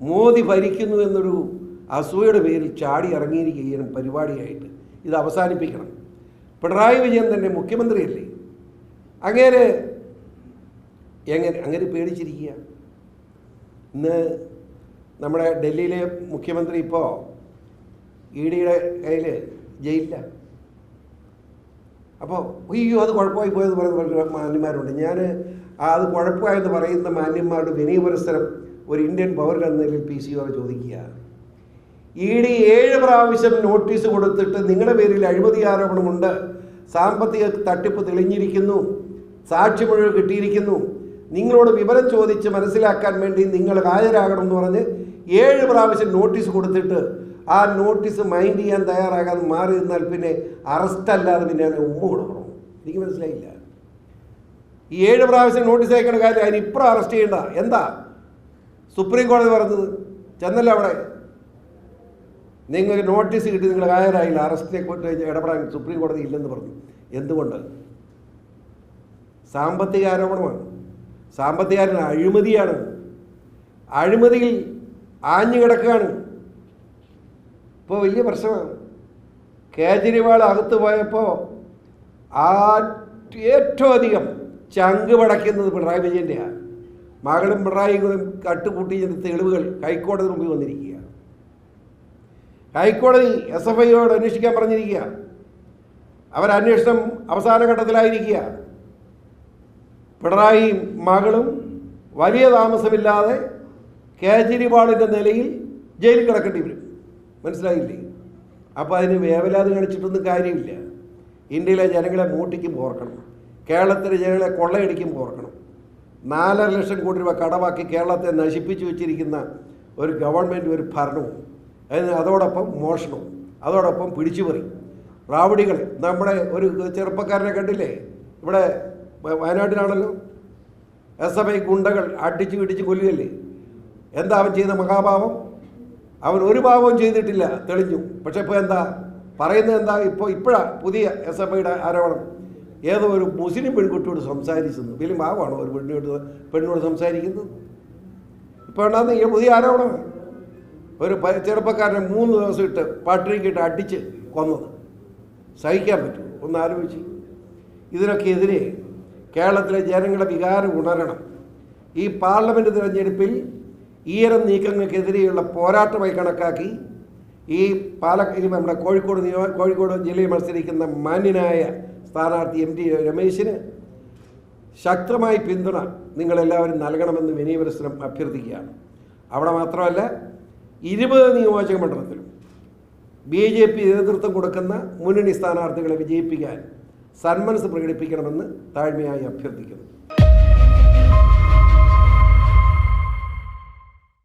മോദി ഭരിക്കുന്നു എന്നൊരു അസൂയയുടെ പേരിൽ ചാടി ഇറങ്ങിയിരിക്കുകയും പരിപാടിയായിട്ട് ഇത് അവസാനിപ്പിക്കണം. പിണറായി വിജയൻ തന്നെ മുഖ്യമന്ത്രിയല്ലേ, അങ്ങനെ പേടിച്ചിരിക്കുക. ഇന്ന് നമ്മുടെ ഡൽഹിയിലെ മുഖ്യമന്ത്രി ഇപ്പോൾ EDയുടെ കയ്യിൽ ജയിലില്ല. അപ്പോൾ അയ്യോ അത് കുഴപ്പമായി പോയെന്ന് പറയുന്ന മാന്യന്മാരുണ്ട്. ഞാൻ അത് കുഴപ്പമായെന്ന് പറയുന്ന മാന്യന്മാരുടെ വിനയപുരസ്സരം ഒരു ഇന്ത്യൻ പൗരൻ എന്ന നിലയിൽ PCO ചോദിക്കുക. ED 7 പ്രാവശ്യം നോട്ടീസ് കൊടുത്തിട്ട് നിങ്ങളുടെ പേരിൽ അഴിമതി ആരോപണമുണ്ട്, സാമ്പത്തിക തട്ടിപ്പ് തെളിഞ്ഞിരിക്കുന്നു, സാക്ഷിമൊഴി കിട്ടിയിരിക്കുന്നു, നിങ്ങളോട് വിവരം ചോദിച്ച് മനസ്സിലാക്കാൻ വേണ്ടി നിങ്ങൾ ഹാജരാകണമെന്ന് പറഞ്ഞ് 7 പ്രാവശ്യം നോട്ടീസ് കൊടുത്തിട്ട് ആ നോട്ടീസ് മൈൻഡ് ചെയ്യാൻ തയ്യാറാകാതെ മാറി നിന്നാൽ പിന്നെ അറസ്റ്റ് അല്ലാതെ പിന്നെ അതിനെ ഉമ്മ കൊടുക്കണം. എനിക്ക് മനസ്സിലായില്ല. ഈ 7 പ്രാവശ്യം നോട്ടീസ് അയക്കേണ്ട കാര്യം അതിന് ഇപ്പുറം അറസ്റ്റ് ചെയ്യേണ്ട. എന്താ സുപ്രീം കോടതി പറഞ്ഞത്? ചെന്നല്ല അവിടെ, നിങ്ങൾക്ക് നോട്ടീസ് കിട്ടി, നിങ്ങൾ ഹാജരായില്ല, അറസ്റ്റിനെ കുറിച്ച് ഇടപെടാൻ സുപ്രീം കോടതി ഇല്ലെന്ന് പറഞ്ഞു. എന്തുകൊണ്ട്? സാമ്പത്തിക ആരോപണമാണ്, സാമ്പത്തിക അഴിമതിയാണ്, അഴിമതിയിൽ ആഞ്ഞു കിടക്കുകയാണ്. ഇപ്പോൾ വലിയ പ്രശ്നമാണ്. കേജ്രിവാൾ അകത്ത് പോയപ്പോൾ ഏറ്റവും അധികം ചങ്ക് പടയ്ക്കുന്നത് പിണറായി വിജയൻ്റെയാണ്. മകളും പിണറായിയും കൂടെ കട്ടുകൂട്ടിയ തെളിവുകൾ ഹൈക്കോടതി മുമ്പിൽ വന്നിരിക്കുക. ഹൈക്കോടതി SFIയോട് അന്വേഷിക്കാൻ പറഞ്ഞിരിക്കുക. അവരന്വേഷണം അവസാന ഘട്ടത്തിലായിരിക്കുക. പിണറായിയും മകളും വലിയ താമസമില്ലാതെ കേജ്രിവാളിൻ്റെ നിലയിൽ ജയിലിൽ കിടക്കേണ്ടി വരും. മനസ്സിലായില്ലേ? അപ്പോൾ അതിന് വേവലാതി കാണിച്ചിട്ടൊന്നും കാര്യമില്ല. ഇന്ത്യയിലെ ജനങ്ങളെ മൂട്ടിക്കും ഓർക്കണം, കേരളത്തിലെ ജനങ്ങളെ കൊള്ളയടിക്കും ഓർക്കണം. 4.5 ലക്ഷം കോടി രൂപ കടമാക്കി കേരളത്തെ നശിപ്പിച്ചു വെച്ചിരിക്കുന്ന ഒരു ഗവൺമെൻറ്, ഒരു ഭരണവും, അതോടൊപ്പം മോഷണവും, അതോടൊപ്പം പിടിച്ചുപറി റാവടികൾ. നമ്മുടെ ഒരു ചെറുപ്പക്കാരനെ കണ്ടില്ലേ, ഇവിടെ വയനാട്ടിലാണല്ലോ, SFI ഗുണ്ടകൾ അടിച്ചു പിടിച്ച് കൊല്ലുകയല്ലേ. എന്താ അവൻ ചെയ്ത മഹാഭാവം? അവൻ ഒരു ഭാവവും ചെയ്തിട്ടില്ല, തെളിഞ്ഞു. പക്ഷെ ഇപ്പോൾ എന്താ പറയുന്നത്? എന്താ ഇപ്പോഴാണ് പുതിയ SFIയുടെ ആരോപണം? ഏതോ ഒരു മുസ്ലിം പെൺകുട്ടിയോട് സംസാരിച്ചെന്ന്. വലിയ ഭാവമാണോ ഒരു പെണ്ണിനോട് സംസാരിക്കുന്നത്? ഇപ്പോൾ ഉണ്ടാകുന്ന ഈ പുതിയ ആരോപണം, ഒരു ചെറുപ്പക്കാരനെ 3 ദിവസം ഇട്ട് പട്ടിണിക്കിട്ട് അടിച്ച് കൊന്നത്. സഹിക്കാൻ പറ്റും? ഒന്ന് ആലോചിച്ച്. ഇതിനൊക്കെ എതിരെ കേരളത്തിലെ ജനങ്ങളുടെ വികാരം ഉണരണം. ഈ പാർലമെൻറ്റ് തിരഞ്ഞെടുപ്പിൽ ഈരം നീക്കങ്ങൾക്കെതിരെയുള്ള പോരാട്ടമായി കണക്കാക്കി ഈ നമ്മുടെ കോഴിക്കോട് ജില്ലയിൽ മത്സരിക്കുന്ന മാന്യനായ സ്ഥാനാർത്ഥി MT രമേശിന് ശക്തമായി പിന്തുണ നിങ്ങളെല്ലാവരും നൽകണമെന്ന് വിനയപുരസ്സരം അഭ്യർത്ഥിക്കുകയാണ്. അവിടെ മാത്രമല്ല, 20 നിയോജക മണ്ഡലത്തിലും BJP നേതൃത്വം കൊടുക്കുന്ന മുന്നണി സ്ഥാനാർത്ഥികളെ വിജയിപ്പിക്കാൻ സന്മനസ് പ്രകടിപ്പിക്കണമെന്ന് താഴ്മയായി അഭ്യർത്ഥിക്കുന്നു.